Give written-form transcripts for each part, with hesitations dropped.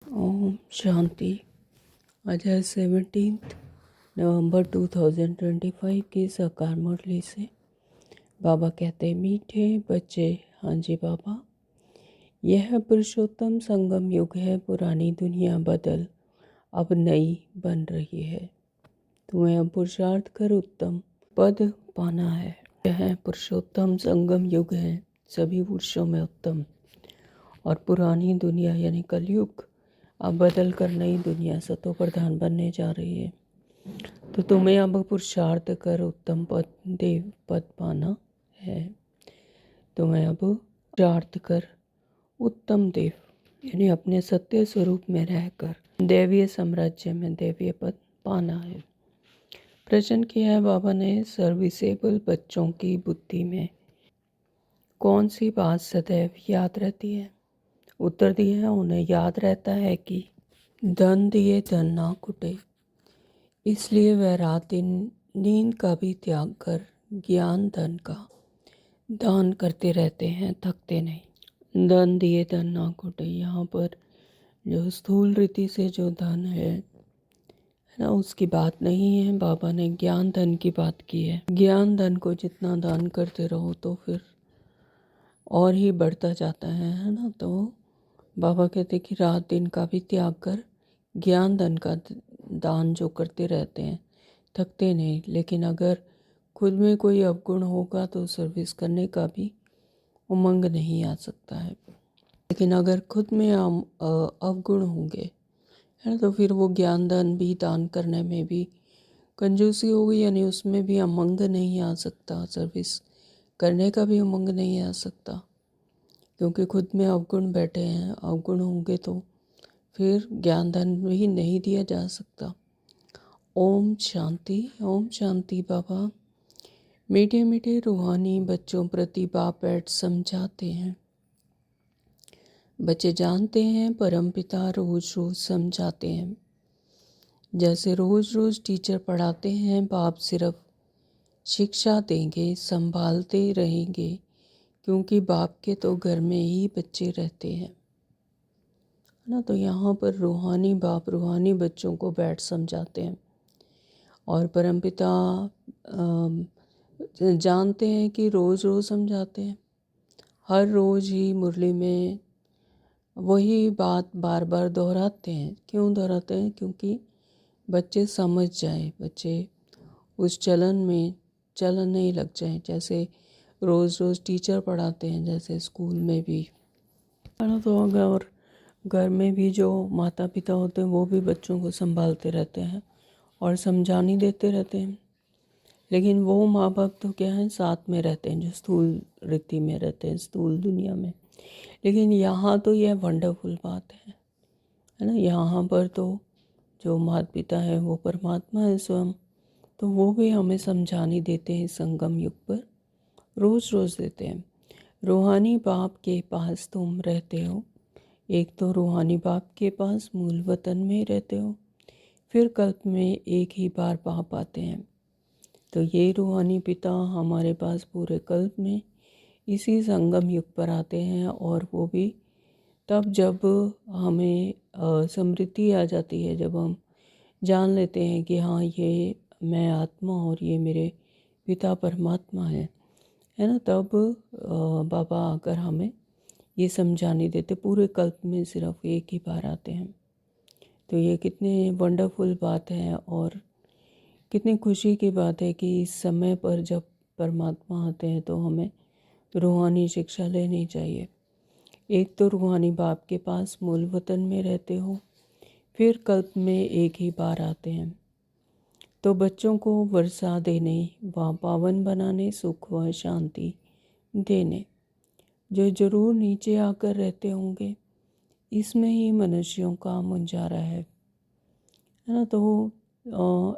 ओम शांति। आज है 17 नवंबर 2025 की साकार मुरली से बाबा कहते मीठे बच्चे। हाँ जी बाबा, यह पुरुषोत्तम संगम युग है। पुरानी दुनिया बदल अब नई बन रही है। तुम्हें अब पुरुषार्थ कर उत्तम पद पाना है। यह पुरुषोत्तम संगम युग है, सभी पुरुषों में उत्तम। और पुरानी दुनिया यानी कलयुग अब बदल कर नई दुनिया सतो प्रधान बनने जा रही है। तो तुम्हें अब पुरुषार्थ कर उत्तम पद देव पद पाना है। तुम्हें अब पुरुषार्थ कर उत्तम देव यानी अपने सत्य स्वरूप में रहकर दैवीय साम्राज्य में दैवीय पद पाना है। प्रश्न किया है बाबा ने, सर्विसेबल बच्चों की बुद्धि में कौन सी बात सदैव याद रहती है? उत्तर दिया है, उन्हें याद रहता है कि धन दिए धन ना कुटे, इसलिए वह रात दिन नींद का भी त्याग कर ज्ञान धन का दान करते रहते हैं, थकते नहीं। धन दिए धन ना कुटे, यहाँ पर जो स्थूल रीति से जो धन है ना, उसकी बात नहीं है। बाबा ने ज्ञान धन की बात की है। ज्ञान धन को जितना दान करते रहो तो फिर और ही बढ़ता जाता है ना। तो बाबा कहते कि रात दिन का भी त्याग कर ज्ञान धन का दान जो करते रहते हैं, थकते नहीं। लेकिन अगर खुद में कोई अवगुण होगा तो सर्विस करने का भी उमंग नहीं आ सकता है। लेकिन अगर खुद में अवगुण होंगे है तो फिर वो ज्ञान धन भी दान करने में भी कंजूसी होगी, यानी उसमें भी उमंग नहीं आ सकता। सर्विस करने का भी उमंग नहीं आ सकता, क्योंकि खुद में अवगुण बैठे हैं। अवगुण होंगे तो फिर ज्ञान धन भी नहीं दिया जा सकता। ओम शांति। ओम शांति बाबा। मीठे मीठे रूहानी बच्चों प्रति बाप बैठ समझाते हैं। बच्चे जानते हैं परम पिता रोज रोज समझाते हैं। जैसे रोज रोज टीचर पढ़ाते हैं, बाप सिर्फ शिक्षा देंगे, संभालते रहेंगे, क्योंकि बाप के तो घर में ही बच्चे रहते हैं ना। तो यहाँ पर रूहानी बाप रूहानी बच्चों को बैठ समझाते हैं। और परमपिता जानते हैं कि रोज़ रोज़ समझाते हैं। हर रोज़ ही मुरली में वही बात बार बार दोहराते हैं। क्यों दोहराते हैं? क्योंकि बच्चे समझ जाएं, बच्चे उस चलन में चलन नहीं लग जाए। जैसे रोज़ रोज़ टीचर पढ़ाते हैं, जैसे स्कूल में भी है ना। तो अगर घर में भी जो माता पिता होते हैं वो भी बच्चों को संभालते रहते हैं और समझानी देते रहते हैं। लेकिन वो माँ बाप तो क्या है, साथ में रहते हैं, जो स्थूल रीति में रहते हैं, स्थूल दुनिया में। लेकिन यहाँ तो यह वंडरफुल बात है ना। यहाँ पर तो जो माता पिता है वो परमात्मा है स्वयं। तो वो भी हमें समझानी देते हैं। संगम युग पर रोज़ रोज़ देते हैं। रूहानी बाप के पास तुम रहते हो। एक तो रूहानी बाप के पास मूल वतन में रहते हो, फिर कल्प में एक ही बार बाप आते हैं। तो ये रूहानी पिता हमारे पास पूरे कल्प में इसी संगम युग पर आते हैं। और वो भी तब जब हमें समृद्धि आ जाती है, जब हम जान लेते हैं कि हाँ, ये मैं आत्मा और ये मेरे पिता परमात्मा है ना। तब बाबा आकर हमें ये समझाने देते। पूरे कल्प में सिर्फ एक ही बार आते हैं। तो ये कितने वंडरफुल बात है और कितनी खुशी की बात है कि इस समय पर जब परमात्मा आते हैं तो हमें रूहानी शिक्षा लेनी चाहिए। एक तो रूहानी बाप के पास मूल वतन में रहते हो, फिर कल्प में एक ही बार आते हैं। तो बच्चों को वर्षा देने व पावन बनाने, सुख व शांति देने, जो जरूर नीचे आकर रहते होंगे, इसमें ही मनुष्यों का मुंजारा है ना। तो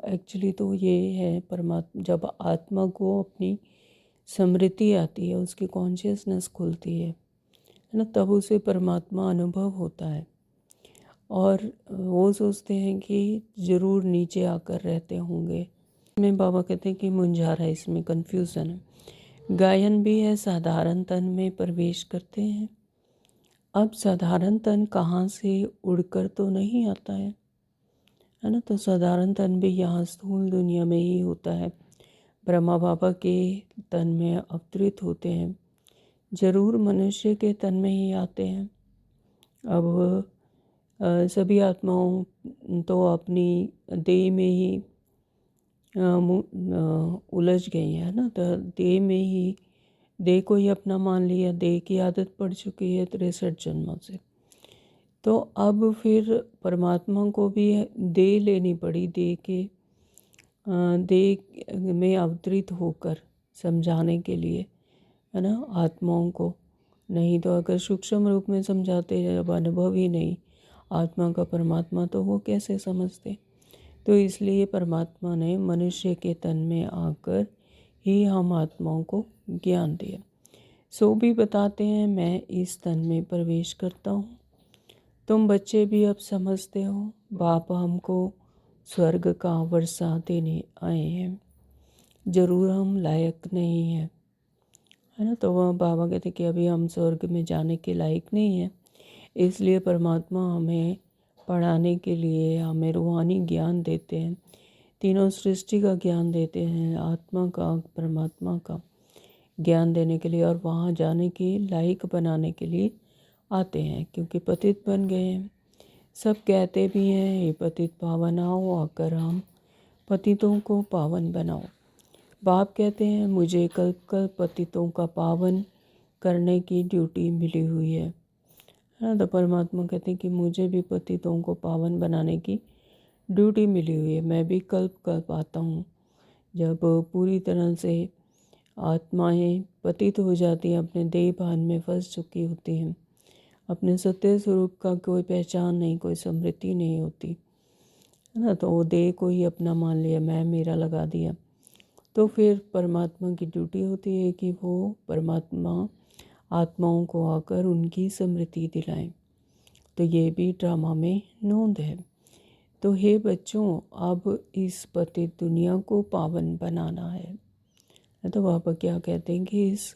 एक्चुअली तो ये है परमात्मा, जब आत्मा को अपनी स्मृति आती है, उसकी कॉन्शियसनेस खुलती है ना, तब उसे परमात्मा अनुभव होता है। और वो सोचते हैं कि ज़रूर नीचे आकर रहते होंगे। में बाबा कहते हैं कि मुंजारा, इसमें कन्फ्यूज़न है। गायन भी है, साधारण तन में प्रवेश करते हैं अब साधारण तन कहाँ से उड़कर तो नहीं आता है ना। तो साधारण तन भी यहाँ स्थूल दुनिया में ही होता है, ब्रह्मा बाबा के तन में अवतरित होते हैं, जरूर मनुष्य के तन में ही आते हैं। अब सभी आत्माओं तो अपनी देह में ही उलझ गई है ना। तो देह में ही, देह को ही अपना मान लिया, देह की आदत पड़ चुकी है 63 जन्मों से। तो अब फिर परमात्मा को भी देह लेनी पड़ी, देह में अवतरित होकर समझाने के लिए, है ना, आत्माओं को। नहीं तो अगर सूक्ष्म रूप में समझाते, जब अनुभव ही नहीं आत्मा का परमात्मा, तो वो कैसे समझते। तो इसलिए परमात्मा ने मनुष्य के तन में आकर ही हम आत्माओं को ज्ञान दिया। सो भी बताते हैं, मैं इस तन में प्रवेश करता हूँ। तुम बच्चे भी अब समझते हो, बाप हमको स्वर्ग का वर्षा देने आए हैं, जरूर हम लायक नहीं हैं, है ना। तो वह बाबा कहते कि अभी हम स्वर्ग में जाने के लायक नहीं हैं, इसलिए परमात्मा हमें पढ़ाने के लिए हमें रूहानी ज्ञान देते हैं, तीनों सृष्टि का ज्ञान देते हैं, आत्मा का, परमात्मा का ज्ञान देने के लिए, और वहाँ जाने के लायक बनाने के लिए आते हैं, क्योंकि पतित बन गए हैं। सब कहते भी हैं, हे पतित पावन आओ, आकर हम पतितों को पावन बनाओ। बाप कहते हैं, मुझे कल्प कल्प पतितों का पावन करने की ड्यूटी मिली हुई है ना। तो परमात्मा कहते हैं कि मुझे भी पतितों को पावन बनाने की ड्यूटी मिली हुई है। मैं भी कल्प कल्प आता हूँ, जब पूरी तरह से आत्माएं पतित हो जाती हैं, अपने देह भान में फंस चुकी होती हैं, अपने सत्य स्वरूप का कोई पहचान नहीं, कोई स्मृति नहीं होती, है ना। तो वो देह को ही अपना मान लिया, मैं मेरा लगा दिया। तो फिर परमात्मा की ड्यूटी होती है कि वो परमात्मा आत्माओं को आकर उनकी स्मृति दिलाएं। तो ये भी ड्रामा में नोंद है। तो हे बच्चों, अब इस पतित दुनिया को पावन बनाना है। तो बाबा क्या कहते हैं कि इस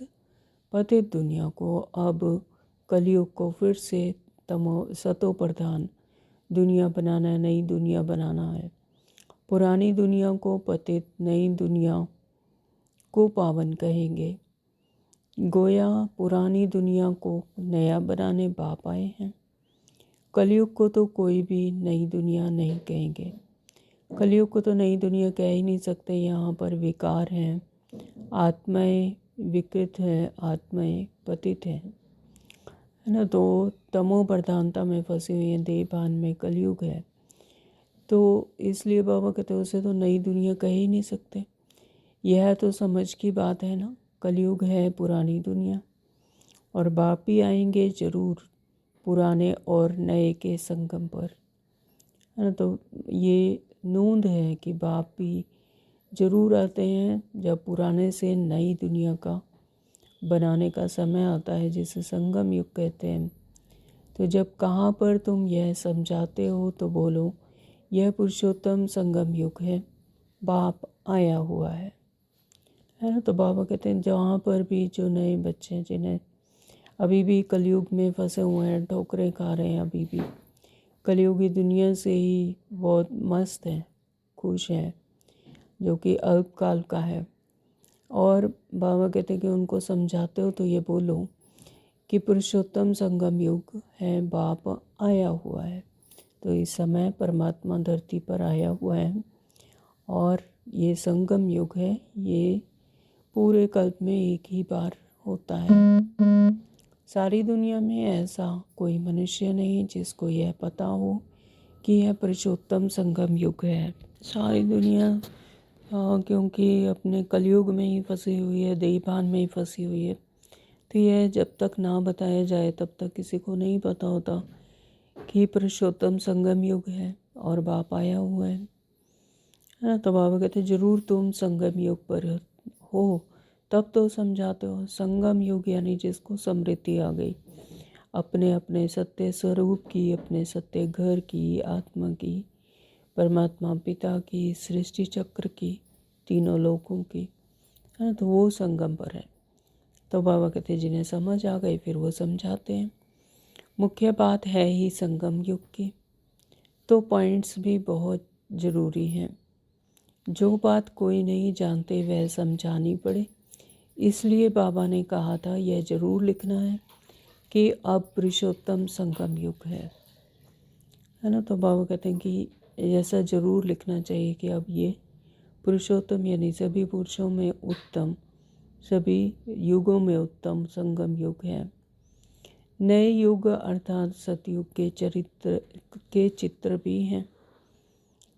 पतित दुनिया को, अब कलयुग को फिर से सतो प्रधान दुनिया बनाना है, नई दुनिया बनाना है। पुरानी दुनिया को पतित, नई दुनिया को पावन कहेंगे। गोया पुरानी दुनिया को नया बनाने बाप आए हैं। कलयुग को तो कोई भी नई दुनिया नहीं कहेंगे। कलयुग को तो नई दुनिया कह ही नहीं सकते, यहाँ पर विकार हैं, आत्माएं विकृत हैं, आत्माएं पतित हैं, है ना। तो तमो प्रधानता में फंसी हुई है, देहभान में कलयुग है। तो इसलिए बाबा कहते हैं उसे तो नई दुनिया कह ही नहीं सकते। यह तो समझ की बात है ना, कलयुग है पुरानी दुनिया, और बाप भी आएंगे जरूर पुराने और नए के संगम पर, है ना। तो ये नोंद है कि बाप भी जरूर आते हैं जब पुराने से नई दुनिया का बनाने का समय आता है, जिसे संगम युग कहते हैं। तो जब कहाँ पर तुम यह समझाते हो तो बोलो, यह पुरुषोत्तम संगम युग है, बाप आया हुआ है ना। तो बाबा कहते हैं जहाँ पर भी जो नए बच्चे जिन्हें अभी भी कलयुग में फंसे हुए हैं, ठोकरें खा रहे हैं, अभी भी कलयुगी दुनिया से ही बहुत मस्त हैं, खुश हैं, जो कि अल्पकाल का है। और बाबा कहते हैं कि उनको समझाते हो तो ये बोलो कि पुरुषोत्तम संगम युग है, बाप आया हुआ है। तो इस समय परमात्मा धरती पर आया हुआ है, और ये संगम युग है, ये पूरे कल्प में एक ही बार होता है। सारी दुनिया में ऐसा कोई मनुष्य नहीं जिसको यह पता हो कि यह पुरुषोत्तम संगम युग है। सारी दुनिया क्योंकि अपने कलयुग में ही फंसी हुई है, देहभान में ही फंसी हुई है। तो यह जब तक ना बताया जाए तब तक किसी को नहीं पता होता कि पुरुषोत्तम संगम युग है और बाप आया हुआ है ना। तो बाबा कहते जरूर तुम संगम युग पर हो तब तो समझाते हो। संगम युग यानी जिसको समृद्धि आ गई, अपने अपने सत्य स्वरूप की, अपने सत्य घर की, आत्मा की, परमात्मा पिता की, सृष्टि चक्र की, तीनों लोकों की, है ना। तो वो संगम पर है। तो बाबा कहते जिन्हें समझ आ गई फिर वो समझाते हैं। मुख्य बात है ही संगम युग की, तो पॉइंट्स भी बहुत ज़रूरी हैं। जो बात कोई नहीं जानते वह समझानी पड़े, इसलिए बाबा ने कहा था यह ज़रूर लिखना है कि अब पुरुषोत्तम संगम युग है ना। तो बाबा कहते हैं कि ऐसा ज़रूर लिखना चाहिए कि अब ये पुरुषोत्तम यानी सभी पुरुषों में उत्तम, सभी युगों में उत्तम संगम युग है। नए युग अर्थात सतयुग के चित्र भी हैं।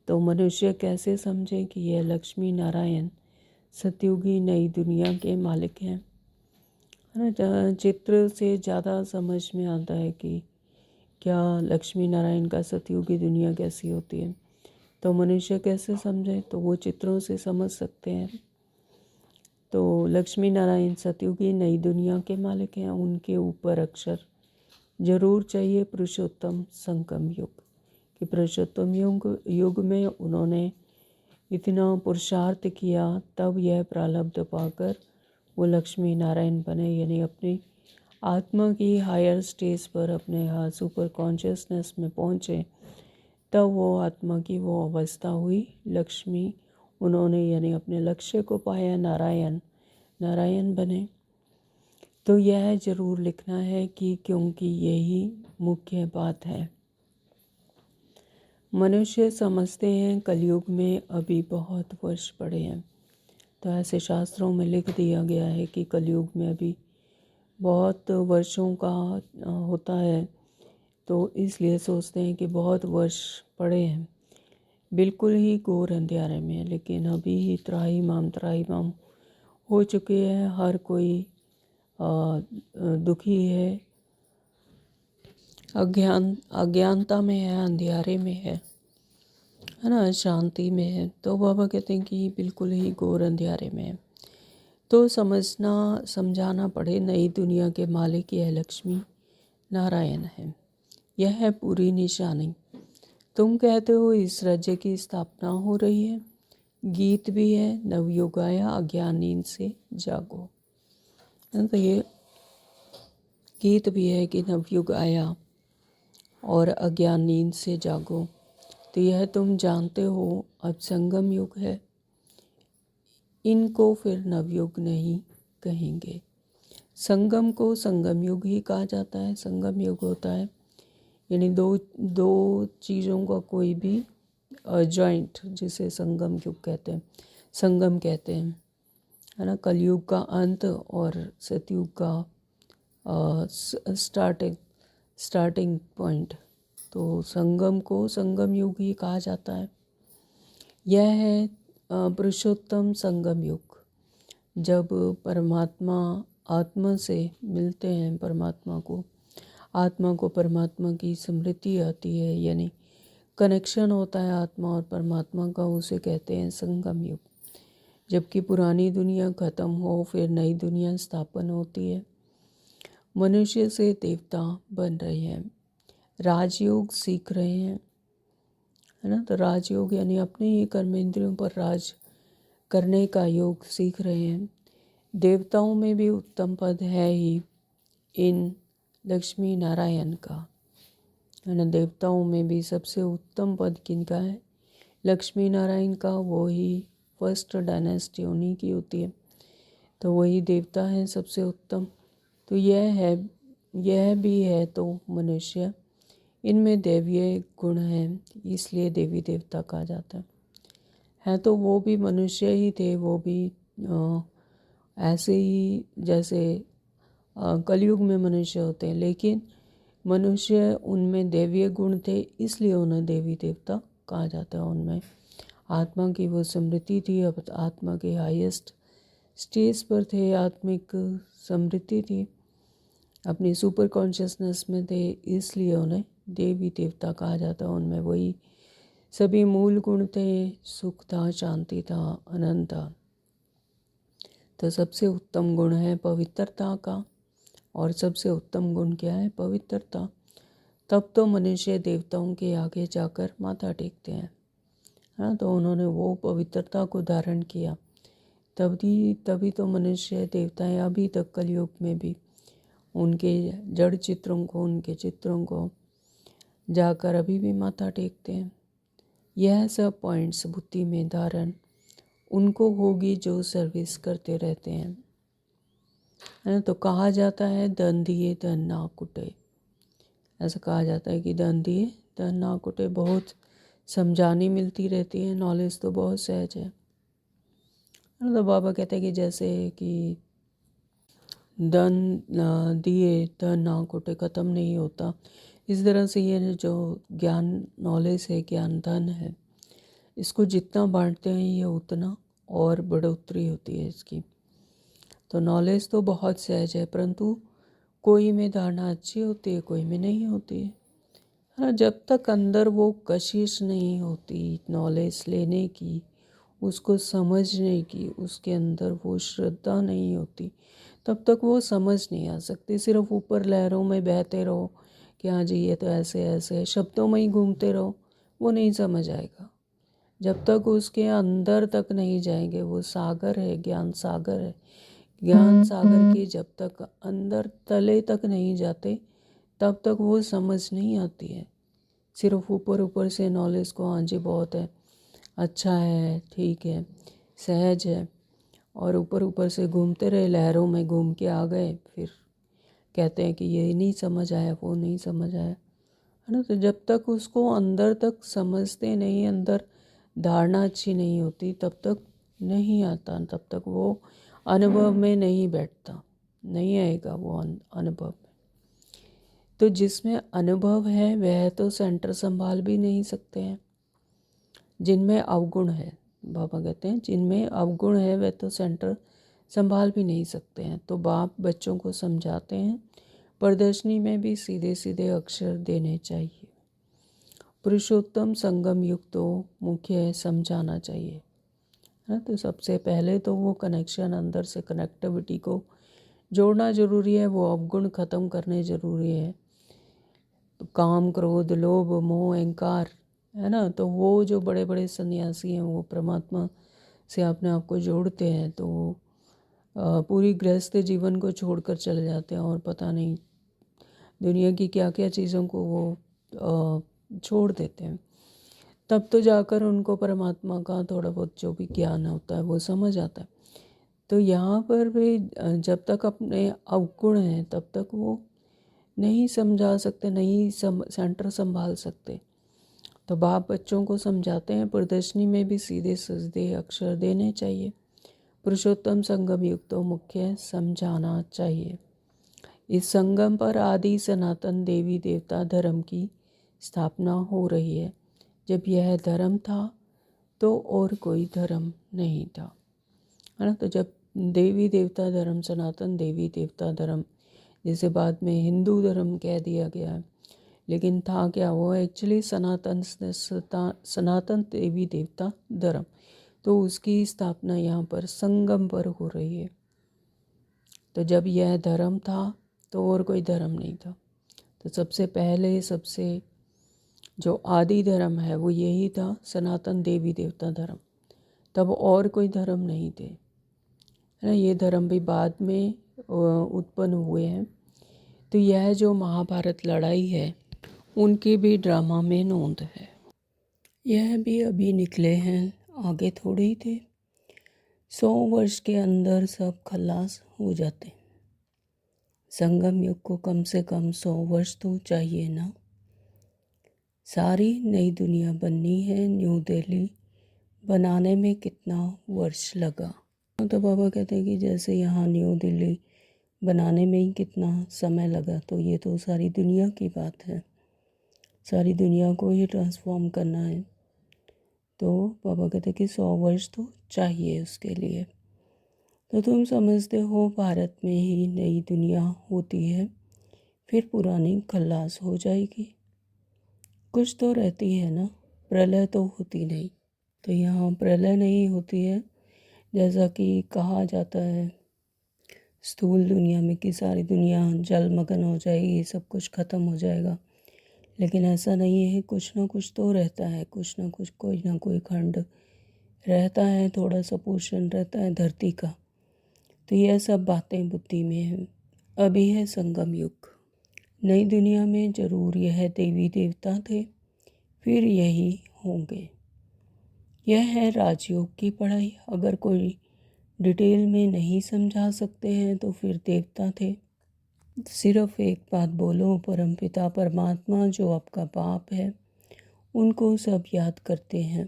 तो मनुष्य कैसे समझे कि यह लक्ष्मी नारायण सतयुगी नई दुनिया के मालिक हैं, है ना। चित्र से ज़्यादा समझ में आता है कि क्या लक्ष्मी नारायण का सतयुगी दुनिया कैसी होती है। तो मनुष्य कैसे समझे, तो वो चित्रों से समझ सकते हैं। तो लक्ष्मी नारायण सतयुगी नई दुनिया के मालिक हैं, उनके ऊपर अक्षर जरूर चाहिए पुरुषोत्तम संगम युग। कि पुरुषोत्तम युग में उन्होंने इतना पुरुषार्थ किया, तब यह प्रारब्ध पाकर वो लक्ष्मी नारायण बने, यानी अपनी आत्मा की हायर स्टेज पर अपने सुपर कॉन्शियसनेस में पहुँचे, तब वो आत्मा की वो अवस्था हुई लक्ष्मी। उन्होंने यानी अपने लक्ष्य को पाया, नारायण बने। तो यह ज़रूर लिखना है कि क्योंकि यही मुख्य बात है। मनुष्य समझते हैं कलयुग में अभी बहुत वर्ष पड़े हैं, तो ऐसे शास्त्रों में लिख दिया गया है कि कलयुग में अभी बहुत वर्षों का होता है, तो इसलिए सोचते हैं कि बहुत वर्ष पड़े हैं, बिल्कुल ही घोर अंधेरे में। लेकिन अभी ही त्राहिमाम हो चुके हैं, हर कोई दुखी है, अज्ञानता में है, अंधेरे में है ना, शांति में है। तो बाबा कहते हैं कि बिल्कुल ही घोर अंधेरे में है। तो समझाना पड़े, नई दुनिया के मालिक यह लक्ष्मी नारायण है, यह है पूरी निशानी। तुम कहते हो इस राज्य की स्थापना हो रही है, गीत भी है नवयुग आया अज्ञान नींद से जागो। तो ये गीत भी है कि नवयुग आया और अज्ञान नींद से जागो। तो यह तुम जानते हो अब संगम युग है, इनको फिर नवयुग नहीं कहेंगे। संगम को संगम युग ही कहा जाता है। संगम युग होता है यानी दो चीज़ों का कोई भी जॉइंट, जिसे संगम युग कहते हैं, संगम कहते हैं, है ना। कलयुग का अंत और सतयुग का स्टार्टिंग पॉइंट। तो संगम को संगम युग ही कहा जाता है। यह है पुरुषोत्तम संगम युग, जब परमात्मा आत्मा से मिलते हैं, आत्मा को परमात्मा की स्मृति आती है, यानी कनेक्शन होता है आत्मा और परमात्मा का, उसे कहते हैं संगम युग। जबकि पुरानी दुनिया खत्म हो, फिर नई दुनिया स्थापन होती है। मनुष्य से देवता बन रहे हैं, राजयोग सीख रहे हैं, है ना। तो राजयोग यानी अपने ही कर्मेंद्रियों पर राज करने का योग सीख रहे हैं। देवताओं में भी उत्तम पद है ही इन लक्ष्मी नारायण का, है ना। देवताओं में भी सबसे उत्तम पद किनका है, लक्ष्मी नारायण का। वो ही फर्स्ट डायनेस्टी उन्हीं की होती है, तो वही देवता है सबसे उत्तम। तो यह भी है तो मनुष्य, इनमें दैवीय गुण हैं, इसलिए देवी देवता कहा जाता है। तो वो भी मनुष्य ही थे, वो भी ऐसे ही जैसे कलयुग में मनुष्य होते हैं, लेकिन मनुष्य उनमें दैवीय गुण थे, इसलिए उन्हें देवी देवता कहा जाता है। उनमें आत्मा की वो समृद्धि थी, अब आत्मा के हाईएस्ट स्टेज पर थे, आत्मिक समृद्धि थी, अपनी सुपर कॉन्शियसनेस में थे, इसलिए उन्हें देवी देवता कहा जाता है। उनमें वही सभी मूल गुण थे, सुख था, शांति था, आनंद था। तो सबसे उत्तम गुण है पवित्रता का, और सबसे उत्तम गुण क्या है, पवित्रता। तब तो मनुष्य देवताओं के आगे जाकर माथा टेकते हैं, हाँ। तो उन्होंने वो पवित्रता को धारण किया, तभी तो मनुष्य देवताएं अभी तक कलयुग में भी उनके जड़ चित्रों को, उनके चित्रों को जाकर अभी भी माथा टेकते हैं। यह सब पॉइंट्स बुद्धि में धारण उनको होगी जो सर्विस करते रहते हैं, है ना। तो कहा जाता है धन दिए धन ना कुटे। ऐसा कहा जाता है कि धन दिए धन ना कुटे। बहुत समझानी मिलती रहती है, नॉलेज तो बहुत सहज है। तो बाबा कहते हैं कि जैसे कि धन दिए धन ना कुटे ख़त्म नहीं होता, इस तरह से ये जो ज्ञान नॉलेज है, ज्ञान धन है, इसको जितना बांटते हैं ये उतना और बढ़ोतरी होती है इसकी। तो नॉलेज तो बहुत सहज है, परंतु कोई में धारणा अच्छी होती है, कोई में नहीं होती है ना। जब तक अंदर वो कशिश नहीं होती नॉलेज लेने की, उसको समझने की, उसके अंदर वो श्रद्धा नहीं होती, तब तक वो समझ नहीं आ सकती। सिर्फ ऊपर लहरों में बहते रहो कि हाँ जी ये तो ऐसे ऐसे है, शब्दों में ही घूमते रहो, वो नहीं समझ आएगा। जब तक उसके अंदर तक नहीं जाएंगे, वो सागर है, ज्ञान सागर है, ज्ञान सागर के जब तक अंदर तले तक नहीं जाते तब तक वो समझ नहीं आती है। सिर्फ ऊपर ऊपर से नॉलेज को हाँ जी बहुत है, अच्छा है, ठीक है, सहज है, और ऊपर ऊपर से घूमते रहे, लहरों में घूम के आ गए, फिर कहते हैं कि ये नहीं समझ आया, वो नहीं समझ आया, है ना। तो जब तक उसको अंदर तक समझते नहीं, अंदर धारणा अच्छी नहीं होती, तब तक नहीं आता, तब तक वो अनुभव में नहीं बैठता, नहीं आएगा वो अनुभव। तो जिसमें अनुभव है वह तो सेंटर संभाल भी नहीं सकते हैं। जिनमें अवगुण है, बाबा कहते हैं जिनमें अवगुण है वह तो सेंटर संभाल भी नहीं सकते हैं। तो बाप बच्चों को समझाते हैं प्रदर्शनी में भी सीधे सीधे अक्षर देने चाहिए। पुरुषोत्तम संगम युक्त तो मुख्य समझाना चाहिए, है ना। तो सबसे पहले तो वो कनेक्शन, अंदर से कनेक्टिविटी को जोड़ना जरूरी है, वो अवगुण ख़त्म करने जरूरी है। तो काम क्रोध लोभ मोह अहंकार, है ना, तो वो जो बड़े बड़े सन्यासी हैं वो परमात्मा से अपने आप को जोड़ते हैं, तो वो पूरी गृहस्थ जीवन को छोड़कर चले जाते हैं और पता नहीं दुनिया की क्या क्या चीज़ों को वो छोड़ देते हैं। तब तो जाकर उनको परमात्मा का थोड़ा बहुत जो भी ज्ञान होता है वो समझ आता है। तो यहाँ पर भी जब तक अपने अवगुण हैं तब तक वो नहीं समझा सकते, नहीं सेंटर संभाल सकते। तो बाप बच्चों को समझाते हैं प्रदर्शनी में भी सीधे सजदे अक्षर देने चाहिए। पुरुषोत्तम संगम युक्त तो मुख्य समझाना चाहिए। इस संगम पर आदि सनातन देवी देवता धर्म की स्थापना हो रही है। जब यह धर्म था तो और कोई धर्म नहीं था, है ना। तो जब देवी देवता धर्म, सनातन देवी देवता धर्म, जिसे बाद में हिंदू धर्म कह दिया गया है, लेकिन था क्या, वो एक्चुअली सनातन देवी देवता धर्म, तो उसकी स्थापना यहाँ पर संगम पर हो रही है। तो जब यह धर्म था तो और कोई धर्म नहीं था। तो सबसे पहले, सबसे जो आदि धर्म है वो यही था, सनातन देवी देवता धर्म। तब और कोई धर्म नहीं थे, है ना। ये धर्म भी बाद में उत्पन्न हुए हैं। तो यह जो महाभारत लड़ाई है उनकी भी ड्रामा में नोंद है। यह भी अभी निकले हैं, आगे थोड़े ही थे। 100 वर्ष के अंदर सब खलास हो जाते। संगम युग को कम से कम 100 वर्ष तो चाहिए ना। सारी नई दुनिया बननी है, न्यू दिल्ली बनाने में कितना वर्ष लगा। तो बाबा कहते हैं कि जैसे यहाँ न्यू दिल्ली बनाने में ही कितना समय लगा, तो ये तो सारी दुनिया की बात है, सारी दुनिया को ही ट्रांसफॉर्म करना है। तो बाबा कहते हैं कि 100 वर्ष तो चाहिए उसके लिए। तो तुम समझते हो भारत में ही नई दुनिया होती है, फिर पुरानी खल्लास हो जाएगी। कुछ तो रहती है ना, प्रलय तो होती नहीं। तो यहाँ प्रलय नहीं होती है, जैसा कि कहा जाता है स्थूल दुनिया में कि सारी दुनिया जलमग्न हो जाएगी, सब कुछ ख़त्म हो जाएगा। लेकिन ऐसा नहीं है, कुछ ना कुछ तो रहता है, कुछ ना कुछ, कोई ना कोई खंड रहता है, थोड़ा सा पोर्शन रहता है धरती का। तो यह सब बातें बुद्धि में हैं। अभी है संगम युग। नई दुनिया में जरूर यह देवी देवता थे, फिर यही होंगे। यह है राजयोग की पढ़ाई। अगर कोई डिटेल में नहीं समझा सकते हैं तो फिर देवता थे। सिर्फ एक बात बोलो, परमपिता परमात्मा जो आपका बाप है उनको सब याद करते हैं।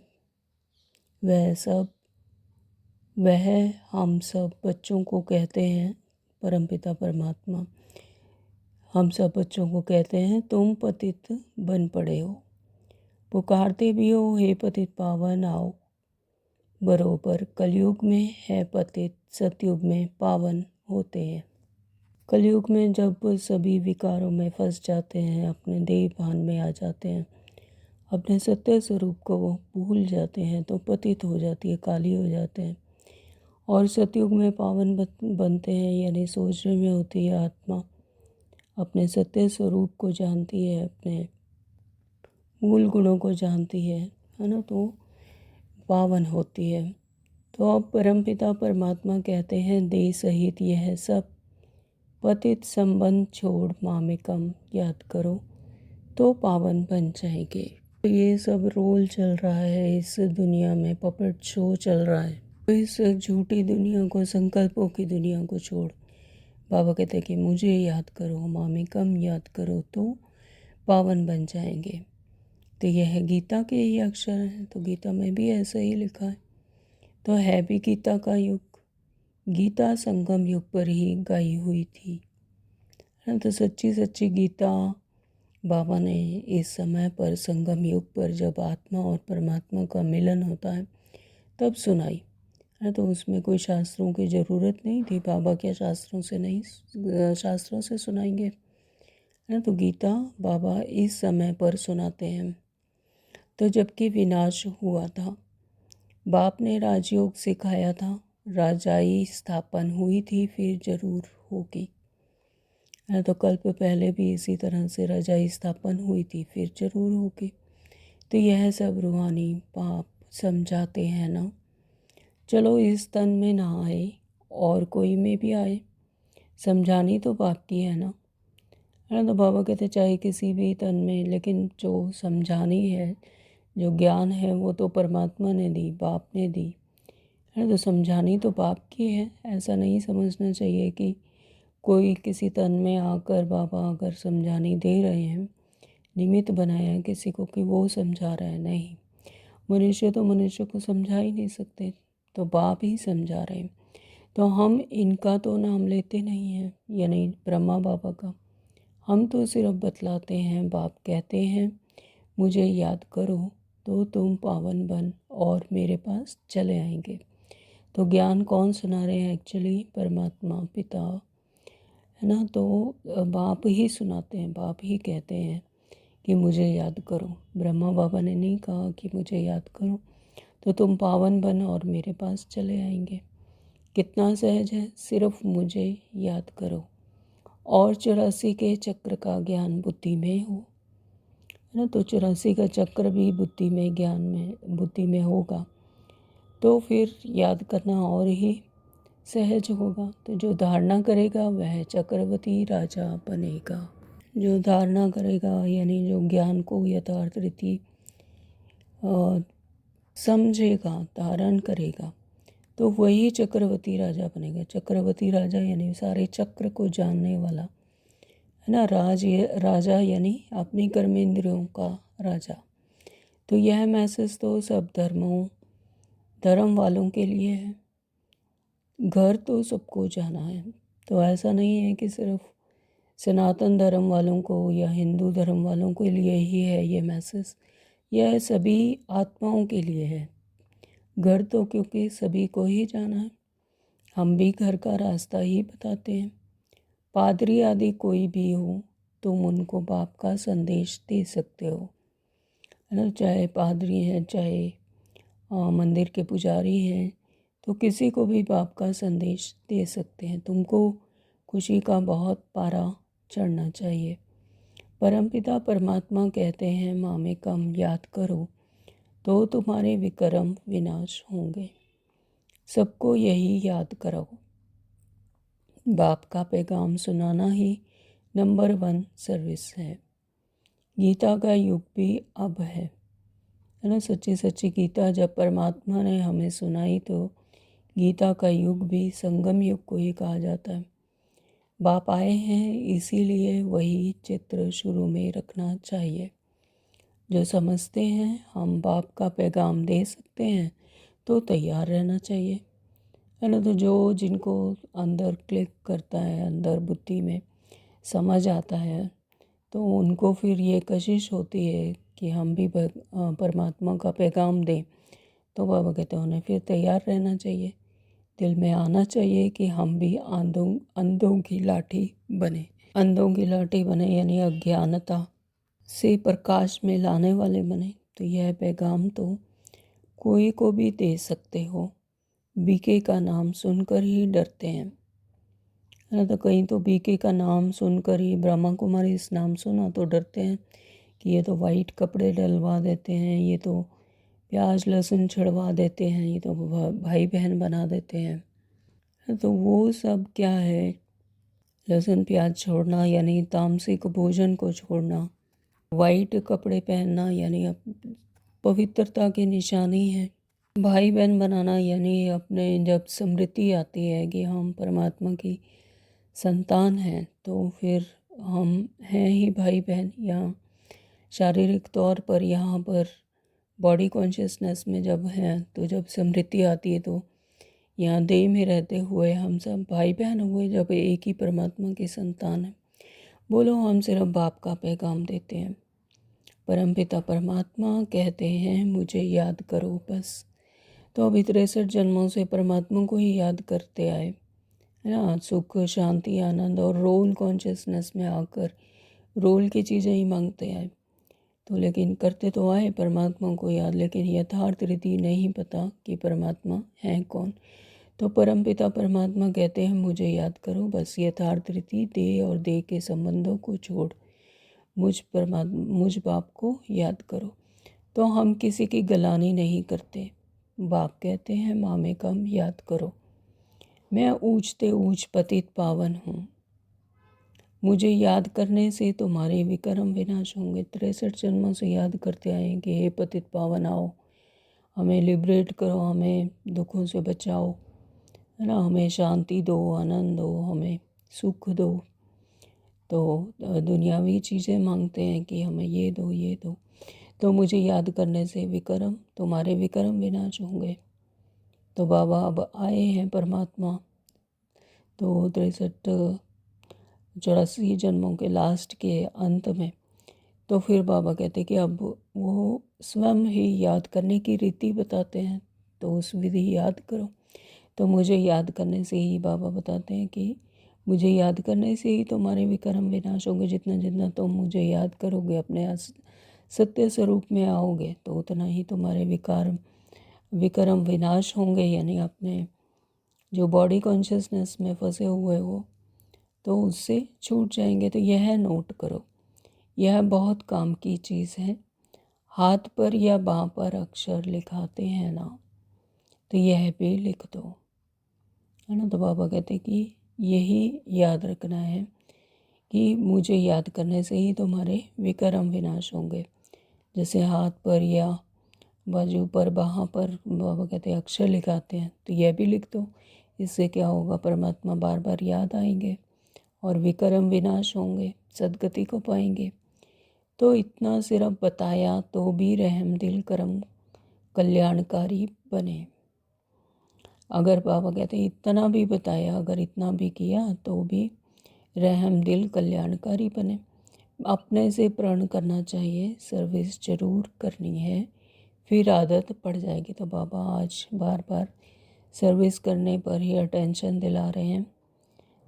वह हम सब बच्चों को कहते हैं, परमपिता परमात्मा हम सब बच्चों को कहते हैं तुम पतित बन पड़े हो। पुकारते भी हो, हे पतित पावन आओ। बरोबर कलयुग में है पतित, सतयुग में पावन होते हैं। कलयुग में जब सभी विकारों में फंस जाते हैं, अपने देह भान में आ जाते हैं, अपने सत्य स्वरूप को वो भूल जाते हैं, तो पतित हो जाती है, काली हो जाते हैं। और सतयुग में पावन बनते हैं, यानी सोचने में होती है आत्मा अपने सत्य स्वरूप को जानती है, अपने मूल गुणों को जानती है ना, तो पावन होती है। तो अब परमपिता परमात्मा कहते हैं देह सहित यह सब पतित संबंध छोड़ मामेकम याद करो तो पावन बन जाएंगे। तो ये सब रोल चल रहा है इस दुनिया में, पपेट शो चल रहा है। तो इस झूठी दुनिया को, संकल्पों की दुनिया को छोड़ बाबा कहते हैं कि मुझे याद करो, मामेकम याद करो तो पावन बन जाएंगे। तो यह गीता के ही अक्षर हैं, तो गीता में भी ऐसा ही लिखा है। तो है भी गीता का युग, गीता संगम युग पर ही गाई हुई थी ना। तो सच्ची सच्ची गीता बाबा ने इस समय पर, संगम युग पर, जब आत्मा और परमात्मा का मिलन होता है तब सुनाई है। तो उसमें कोई शास्त्रों की ज़रूरत नहीं थी। बाबा क्या शास्त्रों से नहीं, शास्त्रों से सुनाएंगे है। तो गीता बाबा इस समय पर सुनाते हैं। तो जबकि विनाश हुआ था, बाप ने राजयोग सिखाया था, राजाई स्थापन हुई थी, फिर जरूर होगी है। तो कल्प पहले भी इसी तरह से राजाई स्थापन हुई थी, फिर जरूर होगी। तो यह सब रूहानी बाप समझाते हैं ना। चलो इस तन में ना आए और कोई में भी आए, समझानी तो बाप की है ना। तो बाबा कहते चाहे किसी भी तन में, लेकिन जो समझानी है, जो ज्ञान है, वो तो परमात्मा ने दी, बाप ने दी है। तो समझानी तो बाप की है। ऐसा नहीं समझना चाहिए कि कोई किसी तन में आकर बाबा अगर समझानी दे रहे हैं, निमित्त बनाया है किसी को कि वो समझा रहा है। नहीं, मनुष्य तो मनुष्य को समझा ही नहीं सकते, तो बाप ही समझा रहे हैं। तो हम इनका तो नाम लेते नहीं हैं, यानी ब्रह्मा बाबा का। हम तो सिर्फ बतलाते हैं। बाप कहते हैं मुझे याद करो तो तुम पावन बन और मेरे पास चले आएंगे। तो ज्ञान कौन सुना रहे हैं? एक्चुअली परमात्मा पिता है ना। तो बाप ही सुनाते हैं, बाप ही कहते हैं कि मुझे याद करो। ब्रह्मा बाबा ने नहीं कहा कि मुझे याद करो तो तुम पावन बन और मेरे पास चले आएंगे। कितना सहज है, सिर्फ मुझे याद करो और 84 के चक्र का ज्ञान बुद्धि में हो है ना। तो 84 का चक्र भी बुद्धि में, ज्ञान में, बुद्धि में होगा तो फिर याद करना और ही सहज होगा। तो जो धारणा करेगा वह चक्रवर्ती राजा बनेगा। जो धारणा करेगा यानी जो ज्ञान को यथार्थ रीति समझेगा, धारण करेगा, तो वही चक्रवर्ती राजा बनेगा। चक्रवर्ती राजा यानी सारे चक्र को जानने वाला है ना। राजा यानी अपनी कर्मेंद्रियों का राजा। तो यह मैसेज तो सब धर्म वालों के लिए है। घर तो सबको जाना है। तो ऐसा नहीं है कि सिर्फ सनातन धर्म वालों को या हिंदू धर्म वालों के लिए ही है ये मैसेज। यह सभी आत्माओं के लिए है। घर तो क्योंकि सभी को ही जाना है, हम भी घर का रास्ता ही बताते हैं। पादरी आदि कोई भी हो तुम उनको बाप का संदेश दे सकते हो है ना। चाहे पादरी हैं, चाहे मंदिर के पुजारी हैं, तो किसी को भी बाप का संदेश दे सकते हैं। तुमको खुशी का बहुत पारा चढ़ना चाहिए। परमपिता परमात्मा कहते हैं मामेकम याद करो तो तुम्हारे विक्रम विनाश होंगे। सबको यही याद कराओ। बाप का पैगाम सुनाना ही नंबर 1 सर्विस है। गीता का युग भी अब है ना। सच्ची सच्ची गीता जब परमात्मा ने हमें सुनाई तो गीता का युग भी संगम युग को ही कहा जाता है। बाप आए हैं, इसीलिए वही चित्र शुरू में रखना चाहिए। जो समझते हैं हम बाप का पैगाम दे सकते हैं तो तैयार रहना चाहिए, है ना। तो जो जिनको अंदर क्लिक करता है, अंदर बुद्धि में समझ आता है, तो उनको फिर ये कशिश होती है कि हम भी परमात्मा का पैगाम दें। तो बाबा कहते हैं उन्हें फिर तैयार रहना चाहिए, दिल में आना चाहिए कि हम भी अंधों की लाठी बने। अंधों की लाठी बने यानी अज्ञानता से प्रकाश में लाने वाले बने। तो यह पैगाम तो कोई को भी दे सकते हो। बीके का नाम सुनकर ही डरते हैं, है ना। तो कहीं तो बीके का नाम सुनकर ही, ब्रह्मा कुमारी इस नाम सुना तो डरते हैं कि ये तो वाइट कपड़े डलवा देते हैं, ये तो प्याज लहसुन छिड़वा देते हैं, ये तो भाई बहन बना देते हैं। तो वो सब क्या है, लहसुन प्याज छोड़ना यानी तामसिक भोजन को छोड़ना, वाइट कपड़े पहनना यानी पवित्रता की निशानी है। भाई बहन बनाना यानी अपने जब स्मृति आती है कि हम परमात्मा की संतान हैं तो फिर हम हैं ही भाई बहन। यहाँ शारीरिक तौर पर यहाँ पर बॉडी कॉन्शियसनेस में जब हैं, तो जब स्मृति आती है तो यहाँ देह में रहते हुए हम सब भाई बहन हुए, जब एक ही परमात्मा की संतान है। बोलो हम सिर्फ बाप का पैगाम देते हैं। परमपिता परमात्मा कहते हैं मुझे याद करो बस। तो अभी 63 जन्मों से परमात्मा को ही याद करते आए, है ना। सुख शांति आनंद और रोल कॉन्शियसनेस में आकर रोल की चीज़ें ही मांगते आए। तो लेकिन करते तो आए परमात्मा को याद, लेकिन यथार्थ रीति नहीं पता कि परमात्मा है कौन। तो परमपिता परमात्मा कहते हैं मुझे याद करो बस। यथार्थ रीति देह और देह के संबंधों को छोड़ मुझ बाप को याद करो। तो हम किसी की गलानी नहीं करते। बाप कहते हैं मामे कम याद करो। मैं ऊंचते ऊंच पतित पावन हूँ, मुझे याद करने से तुम्हारे विक्रम विनाश होंगे। 63 जन्मों से याद करते आए कि हे पतित पावन आओ, हमें लिबरेट करो, हमें दुखों से बचाओ, है ना। हमें शांति दो, आनंद दो, हमें सुख दो। तो दुनियावी चीज़ें मांगते हैं कि हमें ये दो ये दो। तो मुझे याद करने से विक्रम तुम्हारे विक्रम विनाश होंगे। तो बाबा अब आए हैं परमात्मा, तो 84 जन्मों के लास्ट के अंत में। तो फिर बाबा कहते कि अब वो स्वयं ही याद करने की रीति बताते हैं, तो उस विधि याद करो। तो मुझे याद करने से ही बाबा बताते हैं कि मुझे याद करने से ही तुम्हारे विक्रम विनाश होंगे। जितना जितना तुम मुझे याद करोगे, अपने सत्य स्वरूप में आओगे, तो उतना ही तुम्हारे विक्रम विनाश होंगे। यानी अपने जो बॉडी कॉन्शियसनेस में फंसे हुए हो तो उससे छूट जाएंगे। तो यह नोट करो, यह बहुत काम की चीज़ है। हाथ पर या बाँह पर अक्षर लिखाते हैं ना, तो यह भी लिख दो, है ना। तो बाबा कहते कि यही याद रखना है कि मुझे याद करने से ही तुम्हारे विक्रम विनाश होंगे। जैसे हाथ पर या बाजू पर, बाहाँ पर बाबा कहते अक्षर लिखाते हैं, तो यह भी लिख दो। इससे क्या होगा, परमात्मा बार बार याद आएंगे और विक्रम विनाश होंगे, सदगति को पाएंगे। तो इतना सिर्फ बताया तो भी रहम दिल करम कल्याणकारी बने। अगर बाबा कहते इतना भी बताया, अगर इतना भी किया तो भी रहम दिल कल्याणकारी बने। अपने से प्रण करना चाहिए, सर्विस जरूर करनी है, फिर आदत पड़ जाएगी। तो बाबा आज बार बार सर्विस करने पर ही अटेंशन दिला रहे हैं।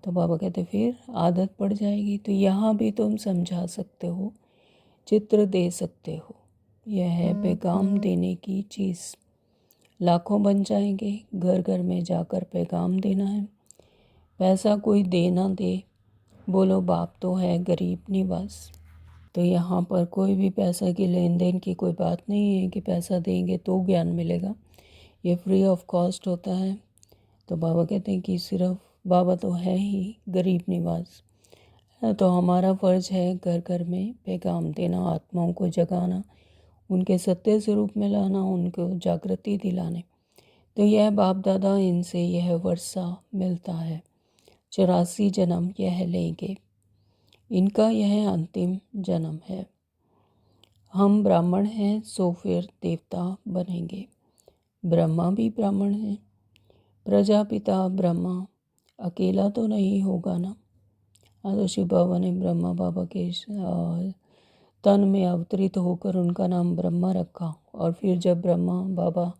तो बाबा कहते फिर आदत पड़ जाएगी। तो यहाँ भी तुम समझा सकते हो, चित्र दे सकते हो। यह है पैगाम देने की चीज़। लाखों बन जाएंगे, घर घर में जाकर पैगाम देना है। पैसा कोई दे ना दे, बोलो बाप तो है गरीब निवास। तो यहाँ पर कोई भी पैसा की लेन देन की कोई बात नहीं है कि पैसा देंगे तो ज्ञान मिलेगा। ये फ्री ऑफ कॉस्ट होता है। तो बाबा कहते हैं कि सिर्फ बाबा तो है ही गरीब निवाज। तो हमारा फ़र्ज है घर घर में पैगाम देना, आत्माओं को जगाना, उनके सत्य स्वरूप में लाना, उनको जागृति दिलाने। तो यह बाप दादा इनसे यह वर्षा मिलता है। 84 जन्म यह लेंगे, इनका यह अंतिम जन्म है। हम ब्राह्मण हैं सो फिर देवता बनेंगे। ब्रह्मा भी ब्राह्मण हैं। प्रजापिता ब्रह्मा अकेला तो नहीं होगा ना। तो शिव बाबा ने ब्रह्मा बाबा के तन में अवतरित होकर उनका नाम ब्रह्मा रखा। और फिर जब ब्रह्मा बाबा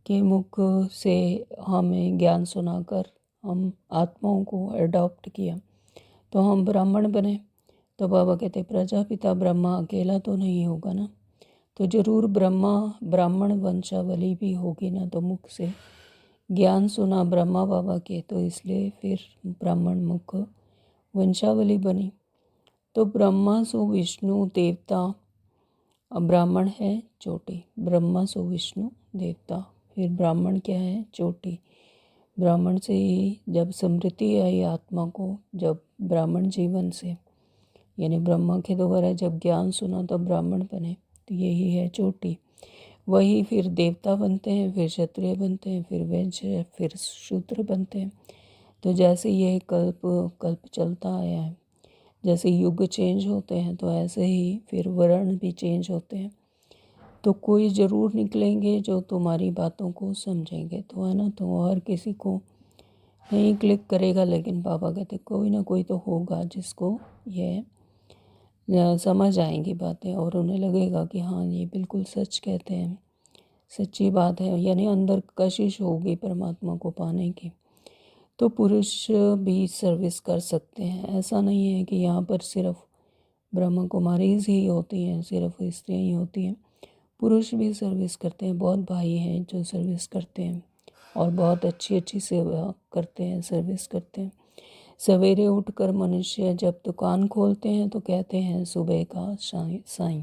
के मुख से हमें ज्ञान सुनाकर हम आत्माओं को अडॉप्ट किया तो हम ब्राह्मण बने। तो बाबा कहते प्रजापिता ब्रह्मा अकेला तो नहीं होगा ना, तो जरूर ब्रह्मा ब्राह्मण वंशावली भी होगी ना। तो मुख से ज्ञान सुना ब्रह्मा बाबा के, तो इसलिए फिर ब्राह्मण मुख वंशावली बनी। तो ब्रह्मा सो विष्णु देवता, ब्राह्मण है चोटी। ब्रह्मा सो विष्णु देवता, फिर ब्राह्मण क्या है चोटी। ब्राह्मण से ही जब स्मृति आई आत्मा को, जब ब्राह्मण जीवन से यानी ब्रह्मा के द्वारा जब ज्ञान सुना तब ब्राह्मण बने, तो यही है चोटी। वही फिर देवता बनते हैं, फिर क्षत्रिय बनते हैं, फिर वैश्य, फिर शूद्र बनते हैं। तो जैसे ये कल्प कल्प चलता आया है, जैसे युग चेंज होते हैं तो ऐसे ही फिर वर्ण भी चेंज होते हैं। तो कोई ज़रूर निकलेंगे जो तुम्हारी बातों को समझेंगे, तो है ना। तो हर किसी को नहीं क्लिक करेगा, लेकिन बाबा कहते कोई ना कोई तो होगा जिसको ये समझ आएंगी बातें और उन्हें लगेगा कि हाँ ये बिल्कुल सच कहते हैं, सच्ची बात है। यानी अंदर कशिश होगी परमात्मा को पाने की। तो पुरुष भी सर्विस कर सकते हैं। ऐसा नहीं है कि यहाँ पर सिर्फ ब्रह्मा कुमारीज ही होती हैं, सिर्फ स्त्रियाँ ही होती हैं। पुरुष भी सर्विस करते हैं। बहुत भाई हैं जो सर्विस करते हैं और बहुत अच्छी अच्छी सेवा करते हैं, सर्विस करते हैं। सवेरे उठकर मनुष्य जब दुकान खोलते हैं तो कहते हैं सुबह का साईं।